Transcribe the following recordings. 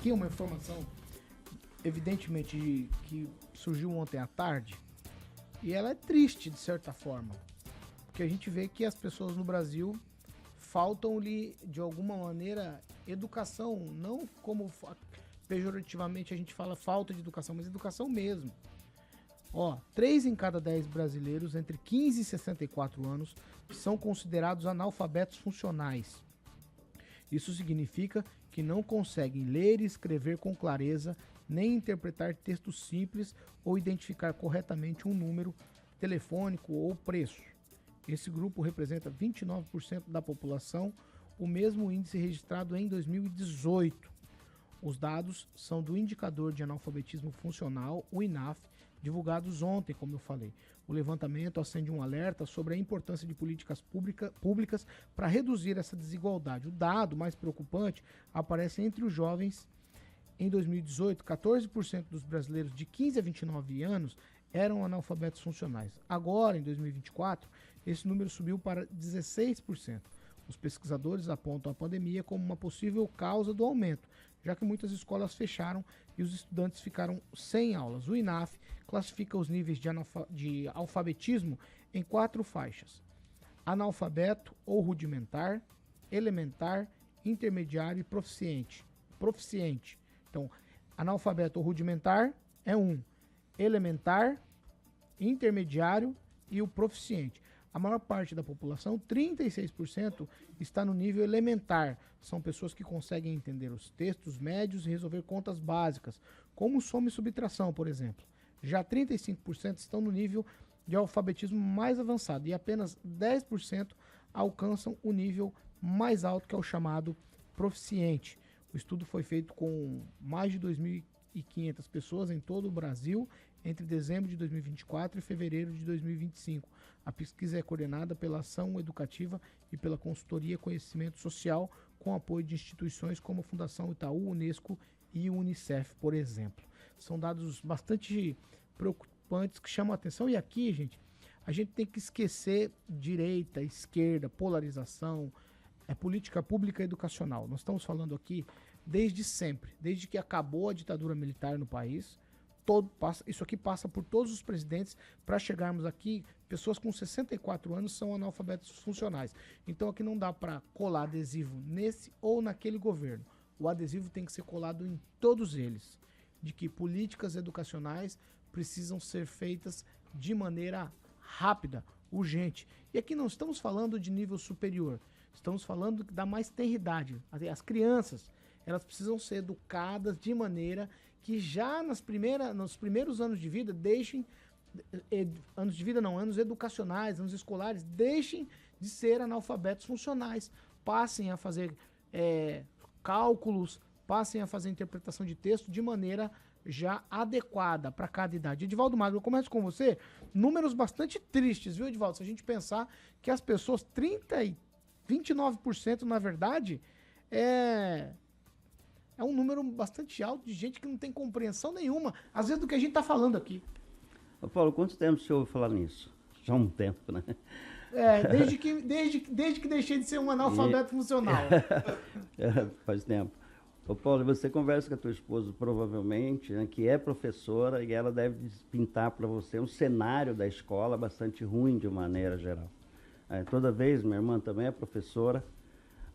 aqui uma informação, evidentemente, que surgiu ontem à tarde, e ela é triste, de certa forma, porque a gente vê que as pessoas no Brasil faltam-lhe, de alguma maneira, educação, não como pejorativamente a gente fala falta de educação, mas educação mesmo. 3 em cada 10 brasileiros entre 15 e 64 anos são considerados analfabetos funcionais. Isso significa que não conseguem ler e escrever com clareza, nem interpretar textos simples ou identificar corretamente um número telefônico ou preço. Esse grupo representa 29% da população, o mesmo índice registrado em 2018. Os dados são do Indicador de Analfabetismo Funcional, o INAF, divulgados ontem, como eu falei. O levantamento acende um alerta sobre a importância de políticas públicas para reduzir essa desigualdade. O dado mais preocupante aparece entre os jovens. Em 2018, 14% dos brasileiros de 15 a 29 anos eram analfabetos funcionais. Agora, em 2024, esse número subiu para 16%. Os pesquisadores apontam a pandemia como uma possível causa do aumento, já que muitas escolas fecharam e os estudantes ficaram sem aulas. O INAF classifica os níveis de alfabetismo em 4 faixas: analfabeto ou rudimentar, elementar, intermediário e proficiente. Então, analfabeto ou rudimentar é 1, elementar, intermediário e o proficiente. A maior parte da população, 36%, está no nível elementar. São pessoas que conseguem entender os textos médios e resolver contas básicas, como soma e subtração, por exemplo. Já 35% estão no nível de alfabetismo mais avançado e apenas 10% alcançam o nível mais alto, que é o chamado proficiente. O estudo foi feito com mais de 2.500 pessoas em todo o Brasil entre dezembro de 2024 e fevereiro de 2025. A pesquisa é coordenada pela Ação Educativa e pela Consultoria Conhecimento Social, com apoio de instituições como a Fundação Itaú, Unesco e o Unicef, por exemplo. São dados bastante preocupantes que chamam a atenção. E aqui, gente, a gente tem que esquecer direita, esquerda, polarização, política pública e educacional. Nós estamos falando aqui desde sempre, desde que acabou a ditadura militar no país. Isso aqui passa por todos os presidentes para chegarmos aqui. Pessoas com 64 anos são analfabetos funcionais. Então aqui não dá para colar adesivo nesse ou naquele governo. O adesivo tem que ser colado em todos eles, de que políticas educacionais precisam ser feitas de maneira rápida, urgente. E aqui não estamos falando de nível superior, estamos falando da mais tenridade. As crianças, elas precisam ser educadas de maneira que já nos primeiros anos de vida anos educacionais, anos escolares, deixem de ser analfabetos funcionais, passem a fazer cálculos, passem a fazer interpretação de texto de maneira já adequada para cada idade. Edivaldo Magro, eu começo com você. Números bastante tristes, viu, Edivaldo? Se a gente pensar que as pessoas, 29%, na verdade, é um número bastante alto de gente que não tem compreensão nenhuma, às vezes, do que a gente está falando aqui. Ô Paulo, quanto tempo o senhor ouve falar nisso? Já há um tempo, né? Desde que deixei de ser um analfabeto funcional. Faz tempo. Ô Paulo, você conversa com a tua esposa, provavelmente, né, que é professora, e ela deve pintar para você um cenário da escola bastante ruim, de maneira geral. Toda vez, minha irmã também é professora,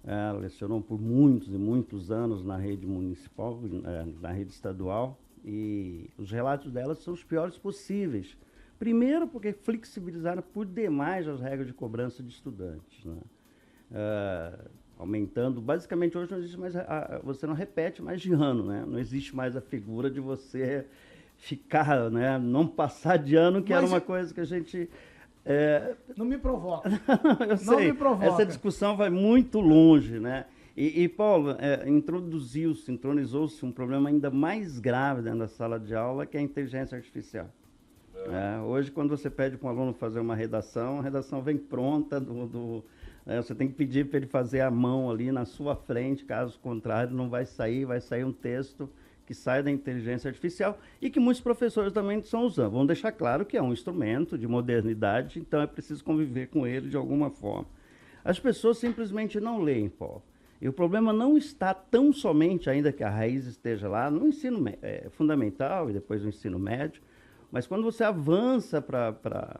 ela lecionou por muitos e muitos anos na rede municipal, na rede estadual, e os relatos dela são os piores possíveis. Primeiro, porque flexibilizaram por demais as regras de cobrança de estudantes, né? Aumentando, basicamente hoje não existe mais, você não repete mais de ano, né? Não existe mais a figura de você ficar, né? Não passar de ano, que era uma coisa que a gente... Não me provoca. Eu sei, não me provoca. Essa discussão vai muito longe, né? E Paulo, entronizou-se um problema ainda mais grave dentro da sala de aula, que é a inteligência artificial. Hoje, quando você pede para um aluno fazer uma redação, a redação vem pronta, você tem que pedir para ele fazer à mão ali na sua frente, caso contrário não vai sair um texto que sai da inteligência artificial e que muitos professores também estão usando. Vamos deixar claro que é um instrumento de modernidade, então é preciso conviver com ele de alguma forma. As pessoas simplesmente não leem, Paulo. E o problema não está tão somente, ainda que a raiz esteja lá, no ensino fundamental e depois no ensino médio, mas quando você avança para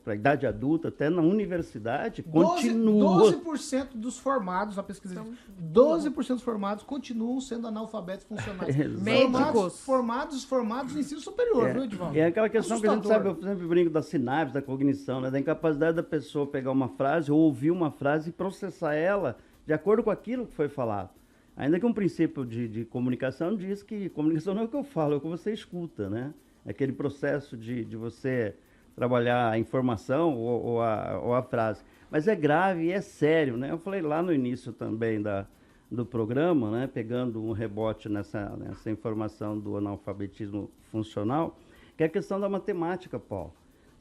a idade adulta, até na universidade, continua... 12% dos formados, a pesquisa diz, 12% dos formados continuam sendo analfabetos funcionais. Médicos. Formados em ensino superior, viu, Edivaldo? É aquela questão que a gente sabe, eu sempre brinco da sinapse, da cognição, né, da incapacidade da pessoa pegar uma frase ou ouvir uma frase e processar ela de acordo com aquilo que foi falado. Ainda que um princípio de comunicação diz que comunicação não é o que eu falo, é o que você escuta, né? Aquele processo de você trabalhar a informação ou a frase. Mas é grave e é sério, né? Eu falei lá no início também do programa, né? Pegando um rebote nessa informação do analfabetismo funcional, que é a questão da matemática, Paulo.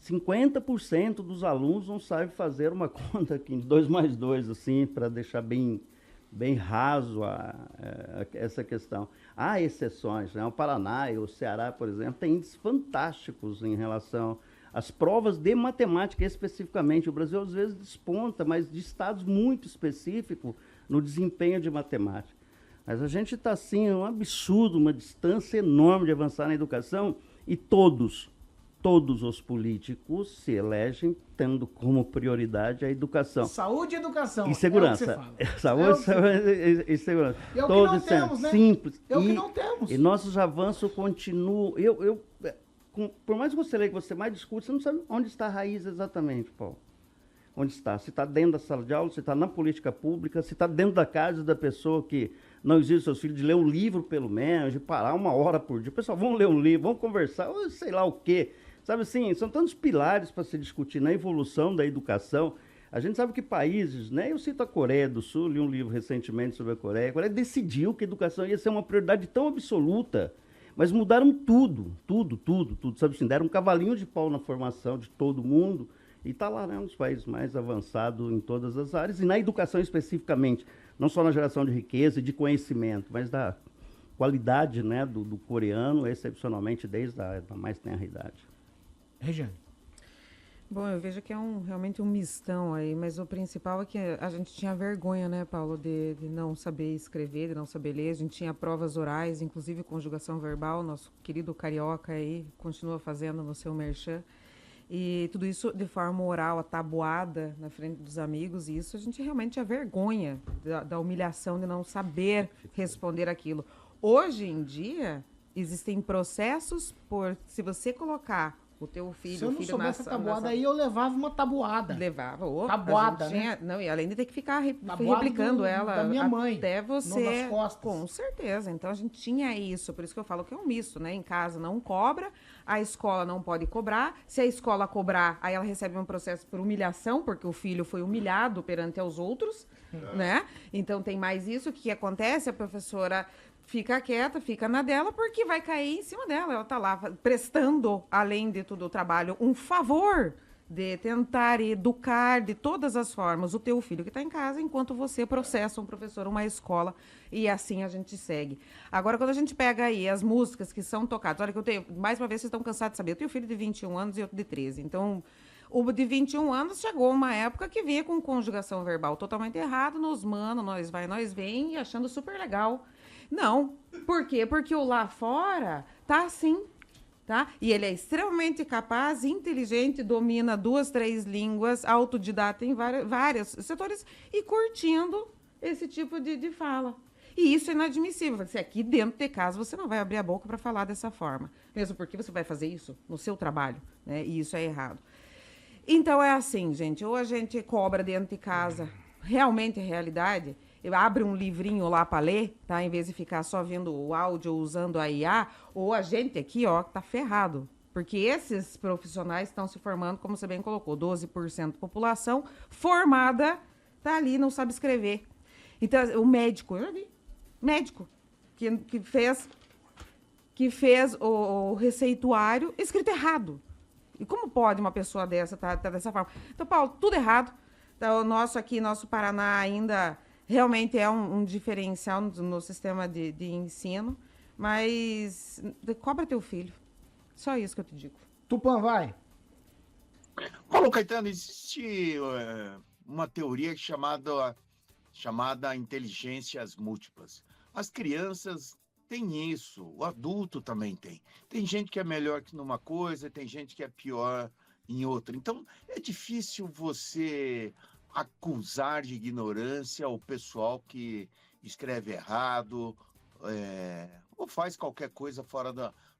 50% dos alunos não sabem fazer uma conta aqui, 2 mais 2, assim, para deixar bem raso essa questão. Há exceções, né? O Paraná e o Ceará, por exemplo, têm índices fantásticos em relação às provas de matemática especificamente. O Brasil, às vezes, desponta, mas de estados muito específicos no desempenho de matemática. Mas a gente está, assim, um absurdo, uma distância enorme de avançar na educação e todos os políticos se elegem tendo como prioridade a educação. Saúde e educação. E segurança. Saúde e segurança. É o que Todos não temos, né? simples. É o que não temos. E nossos avanços continuam. Por mais que você leia, que você mais discute, você não sabe onde está a raiz exatamente, Paulo. Onde está? Se está dentro da sala de aula, se está na política pública, se está dentro da casa da pessoa que não exige seus filhos de ler um livro pelo menos, de parar 1 hora por dia. Pessoal, vamos ler um livro, vamos conversar, ou sei lá o quê. Sabe assim, são tantos pilares para se discutir na evolução da educação. A gente sabe que países, né? Eu cito a Coreia do Sul, li um livro recentemente sobre a Coreia. A Coreia decidiu que a educação ia ser uma prioridade tão absoluta, mas mudaram tudo. Sabe assim, deram um cavalinho de pau na formação de todo mundo e está lá, né? Um dos países mais avançados em todas as áreas, e na educação especificamente, não só na geração de riqueza e de conhecimento, mas da qualidade, né, do coreano, excepcionalmente desde a mais tenra idade. Regiane. Bom, eu vejo que é realmente um mistão aí, mas o principal é que a gente tinha vergonha, né, Paulo, de não saber escrever, de não saber ler. A gente tinha provas orais, inclusive conjugação verbal, nosso querido carioca aí continua fazendo no seu merchan. E tudo isso de forma oral, atabuada na frente dos amigos, e isso a gente realmente tinha vergonha da humilhação de não saber responder aquilo. Hoje em dia, existem processos se você colocar o teu filho... Se eu não soubesse a tabuada aí, eu levava uma tabuada. Levava. Tabuada, né? Não, e além de ter que ficar Tabuada replicando ela da minha mãe, até você... não das costas. Com certeza. Então, a gente tinha isso. Por isso que eu falo que é um misto, né? Em casa não cobra, a escola não pode cobrar. Se a escola cobrar, aí ela recebe um processo por humilhação, porque o filho foi humilhado perante aos outros, né? Então, tem mais isso. O que acontece? A professora... fica quieta, fica na dela, porque vai cair em cima dela. Ela está lá prestando, além de tudo o trabalho, um favor de tentar educar de todas as formas o teu filho que está em casa, enquanto você processa um professor, uma escola, e assim a gente segue. Agora, quando a gente pega aí as músicas que são tocadas, olha que eu tenho, mais uma vez, vocês estão cansados de saber, eu tenho filho de 21 anos e outro de 13, então... O de 21 anos chegou uma época que vinha com conjugação verbal totalmente errado, nos mano, nós vai, nós vem, e achando super legal. Não. Por quê? Porque o lá fora tá assim, tá? E ele é extremamente capaz, inteligente, domina 2, 3 línguas, autodidata em vários setores e curtindo esse tipo de fala. E isso é inadmissível. Se aqui dentro de casa você não vai abrir a boca para falar dessa forma. Mesmo porque você vai fazer isso no seu trabalho, né? E isso é errado. Então é assim, gente. Ou a gente cobra dentro de casa, realmente é realidade... abre um livrinho lá para ler, tá? Em vez de ficar só vendo o áudio ou usando a IA, ou a gente aqui, ó, tá ferrado. Porque esses profissionais estão se formando, como você bem colocou, 12% da população formada, tá ali, não sabe escrever. Então, o médico, eu já vi, médico, que fez o receituário escrito errado. E como pode uma pessoa dessa tá dessa forma? Então, Paulo, tudo errado. Então, nosso Paraná ainda... realmente é um diferencial no sistema de ensino, mas cobra teu filho. Só isso que eu te digo. Tupã, vai. Paulo Caetano, existe uma teoria chamada inteligências múltiplas. As crianças têm isso, o adulto também tem. Tem gente que é melhor que numa coisa, tem gente que é pior em outra. Então, é difícil você acusar de ignorância o pessoal que escreve errado, ou faz qualquer coisa fora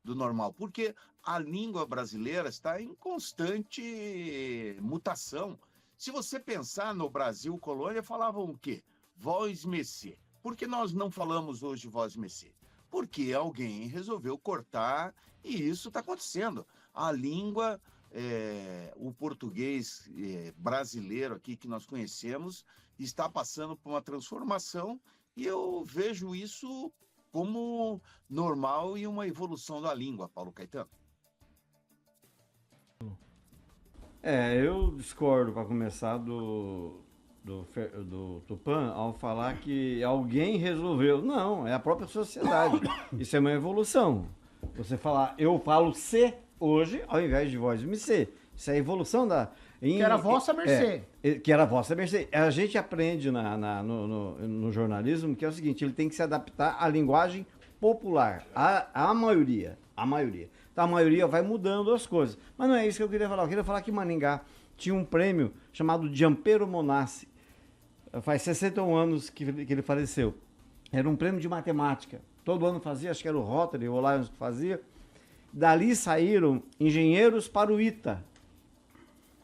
do normal, porque a língua brasileira está em constante mutação. Se você pensar no Brasil colônia, falavam o quê? Voz Messier. Por que nós não falamos hoje voz Messier? Porque alguém resolveu cortar e isso está acontecendo. A língua, o português brasileiro aqui que nós conhecemos, está passando por uma transformação e eu vejo isso como normal e uma evolução da língua, Paulo Caetano. Eu discordo, para começar, do Tupã ao falar que alguém resolveu. Não, é a própria sociedade. Isso é uma evolução. Você falar, eu falo C hoje, ao invés de voz MC. Isso é a evolução da... Que era vossa mercê. Que era vossa mercê. A gente aprende no jornalismo que é o seguinte, ele tem que se adaptar à linguagem popular, à maioria. Então, a maioria vai mudando as coisas. Mas não é isso que eu queria falar. Eu queria falar que Maringá tinha um prêmio chamado Giampero Monassi. Faz 61 anos que ele faleceu. Era um prêmio de matemática. Todo ano fazia, acho que era o Rotary, o Lions que fazia. Dali saíram engenheiros para o ITA.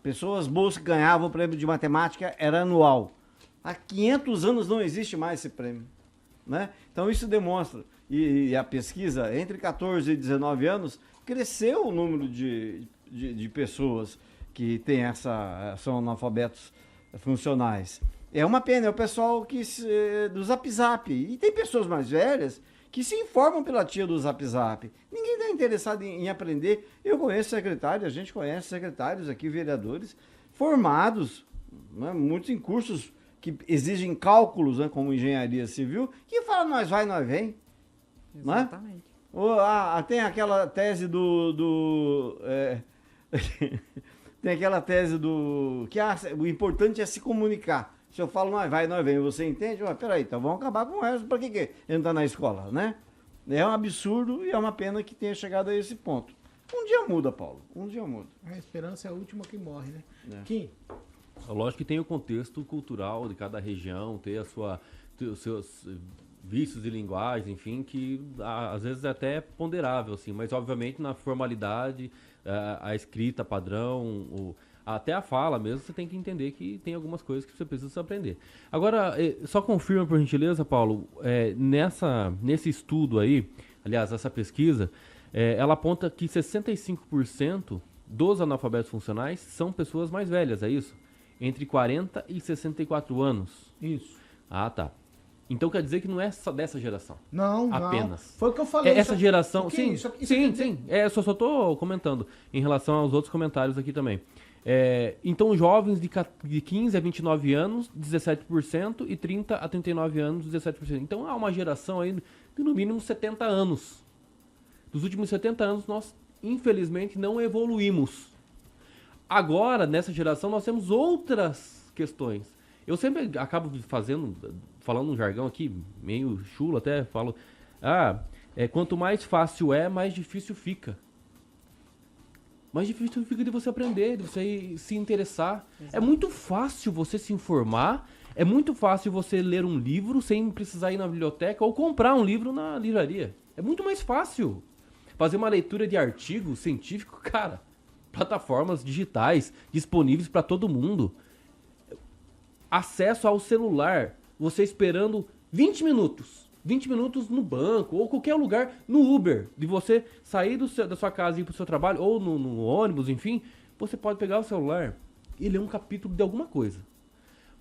Pessoas boas que ganhavam o prêmio de matemática, era anual. Há 500 anos não existe mais esse prêmio, né? Então isso demonstra, e a pesquisa, entre 14 e 19 anos, cresceu o número de pessoas que são analfabetos funcionais. É uma pena, é o pessoal do Zap Zap. E tem pessoas mais velhas que se informam pela tia do Zap Zap. Ninguém está interessado em aprender. Eu conheço secretários, a gente conhece secretários aqui, vereadores, formados, né, muitos em cursos que exigem cálculos, né, como engenharia civil, que falam, nós vai, nós vem. Exatamente. Né? Tem aquela tese tem aquela tese que o importante é se comunicar. Se eu falo, nós vai, nós vem, você entende? Mas peraí, então vamos acabar com o resto. Para que entrar na escola, né? É um absurdo e é uma pena que tenha chegado a esse ponto. Um dia muda, Paulo. Um dia muda. A esperança é a última que morre, né? Kim? Lógico que tem o contexto cultural de cada região, ter os seus vícios de linguagem, enfim, que às vezes é até ponderável, assim, mas obviamente na formalidade, a escrita padrão, até a fala mesmo, você tem que entender que tem algumas coisas que você precisa aprender. Agora, só confirma, por gentileza, Paulo, nesse estudo aí, aliás, essa pesquisa, ela aponta que 65% dos analfabetos funcionais são pessoas mais velhas, é isso? Entre 40 e 64 anos. Isso. Ah, tá. Então quer dizer que não é só dessa geração. Não, apenas. Foi o que eu falei. Essa geração, sim, isso sim. Eu só estou comentando em relação aos outros comentários aqui também. Então, jovens de 15 a 29 anos, 17%, e 30 a 39 anos, 17%. Então, há uma geração aí de no mínimo 70 anos. Dos últimos 70 anos, nós, infelizmente, não evoluímos. Agora, nessa geração, nós temos outras questões. Eu sempre acabo falando um jargão aqui, meio chulo até, falo, quanto mais fácil mais difícil fica. Mais difícil fica de você aprender, de você se interessar. Exato. É muito fácil você se informar, é muito fácil você ler um livro sem precisar ir na biblioteca ou comprar um livro na livraria. É muito mais fácil fazer uma leitura de artigo científico, cara. Plataformas digitais disponíveis para todo mundo. Acesso ao celular, você esperando 20 minutos. 20 minutos no banco ou qualquer lugar, no Uber, de você sair da sua casa e ir para o seu trabalho, ou no ônibus, enfim, você pode pegar o celular e ler um capítulo de alguma coisa.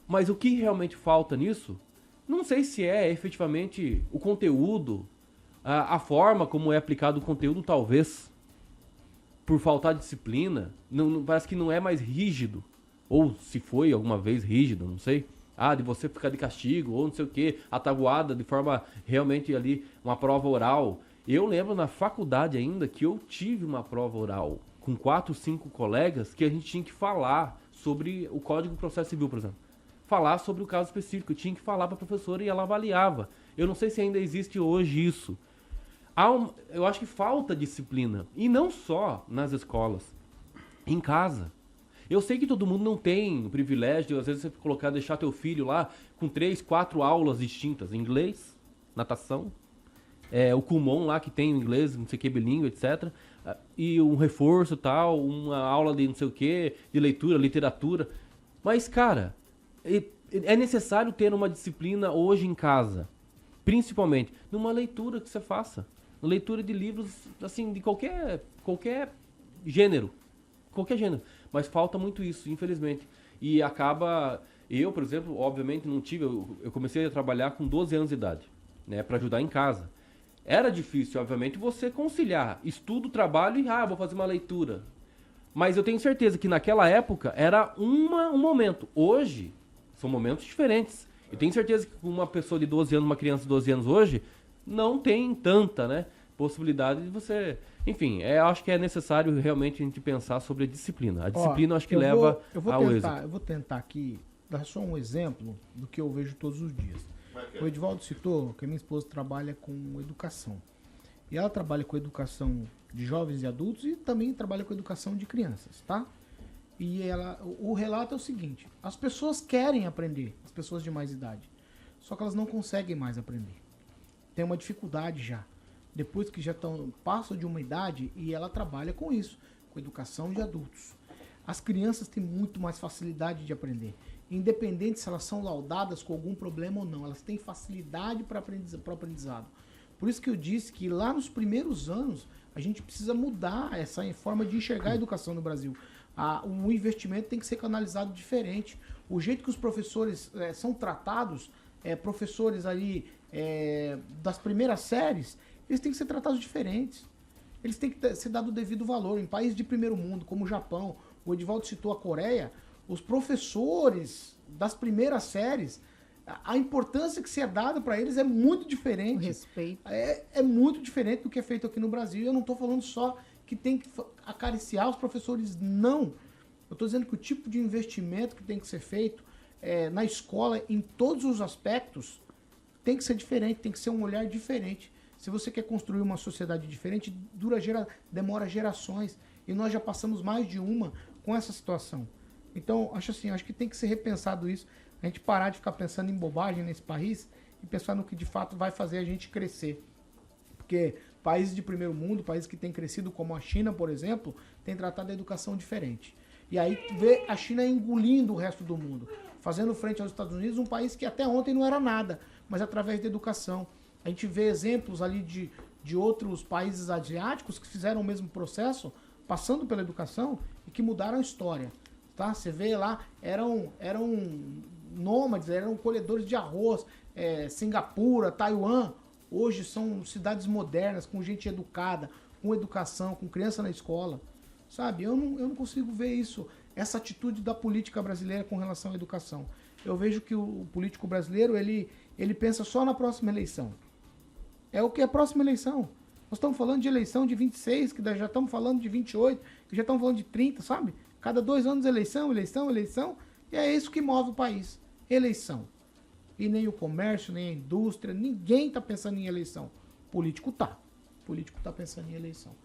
Mas o que realmente falta nisso, não sei se é efetivamente o conteúdo, a forma como é aplicado o conteúdo, talvez, por faltar disciplina, parece que não é mais rígido, ou se foi alguma vez rígido, não sei. De você ficar de castigo, ou não sei o que, ataguada de forma realmente ali, uma prova oral. Eu lembro na faculdade ainda que eu tive uma prova oral com 4, 5 colegas que a gente tinha que falar sobre o Código de Processo Civil, por exemplo. falar sobre o caso específico. Eu tinha que falar para a professora e ela avaliava. Eu não sei se ainda existe hoje isso. Eu acho que falta disciplina. E não só nas escolas. Em casa. Eu sei que todo mundo não tem o privilégio de, às vezes, você deixar teu filho lá com 3, 4 aulas distintas. Inglês, natação, o Kumon lá que tem o inglês, não sei o que, bilíngue, etc. E um reforço tal, uma aula de não sei o que, de leitura, literatura. Mas, cara, é necessário ter uma disciplina hoje em casa. Principalmente numa leitura que você faça. Leitura de livros, assim, de qualquer gênero. Qualquer gênero. Mas falta muito isso, infelizmente. E acaba... Eu, por exemplo, obviamente não tive... Eu comecei a trabalhar com 12 anos de idade, né? Para ajudar em casa. Era difícil, obviamente, você conciliar estudo, trabalho e, vou fazer uma leitura. Mas eu tenho certeza que naquela época era um momento. Hoje, são momentos diferentes. Eu tenho certeza que uma pessoa de 12 anos, uma criança de 12 anos hoje, não tem tanta, né, possibilidade de você... Enfim, eu acho que é necessário realmente a gente pensar sobre a disciplina. A disciplina, acho que leva ao êxito. Eu vou tentar aqui dar só um exemplo do que eu vejo todos os dias. O Edivaldo citou que a minha esposa trabalha com educação. E ela trabalha com educação de jovens e adultos e também trabalha com educação de crianças, tá? E o relato é o seguinte: as pessoas querem aprender, as pessoas de mais idade, só que elas não conseguem mais aprender. Tem uma dificuldade já. Depois que já passam de uma idade, e ela trabalha com isso, com educação de adultos. As crianças têm muito mais facilidade de aprender. Independente se elas são laudadas com algum problema ou não, elas têm facilidade para o aprendizado. Por isso que eu disse que lá nos primeiros anos, a gente precisa mudar essa forma de enxergar a educação no Brasil. O investimento tem que ser canalizado diferente. O jeito que os professores são tratados, professores ali das primeiras séries, eles têm que ser tratados diferentes. Eles têm que ser dado o devido valor. Em países de primeiro mundo, como o Japão, o Edivaldo citou a Coreia, os professores das primeiras séries, a importância que se é dada para eles é muito diferente. O respeito. É muito diferente do que é feito aqui no Brasil. Eu não estou falando só que tem que acariciar os professores, não. Eu estou dizendo que o tipo de investimento que tem que ser feito na escola, em todos os aspectos, tem que ser diferente, tem que ser um olhar diferente. Se você quer construir uma sociedade diferente, demora gerações. E nós já passamos mais de uma com essa situação. Então, acho que tem que ser repensado isso. A gente parar de ficar pensando em bobagem nesse país e pensar no que de fato vai fazer a gente crescer. Porque países de primeiro mundo, países que têm crescido como a China, por exemplo, têm tratado a educação diferente. E aí vê a China engolindo o resto do mundo, fazendo frente aos Estados Unidos, um país que até ontem não era nada, mas através da educação. A gente vê exemplos ali de outros países asiáticos que fizeram o mesmo processo, passando pela educação e que mudaram a história. Tá? Você vê lá, eram nômades, eram colhedores de arroz. Singapura, Taiwan, hoje são cidades modernas, com gente educada, com educação, com criança na escola. Sabe? Eu não consigo ver isso, essa atitude da política brasileira com relação à educação. Eu vejo que o político brasileiro, ele pensa só na próxima eleição. É o que é a próxima eleição. Nós estamos falando de eleição de 26, que já estamos falando de 28, que já estamos falando de 30, sabe? Cada 2 anos eleição, e é isso que move o país. Eleição. E nem o comércio, nem a indústria, ninguém está pensando em eleição. Político está pensando em eleição.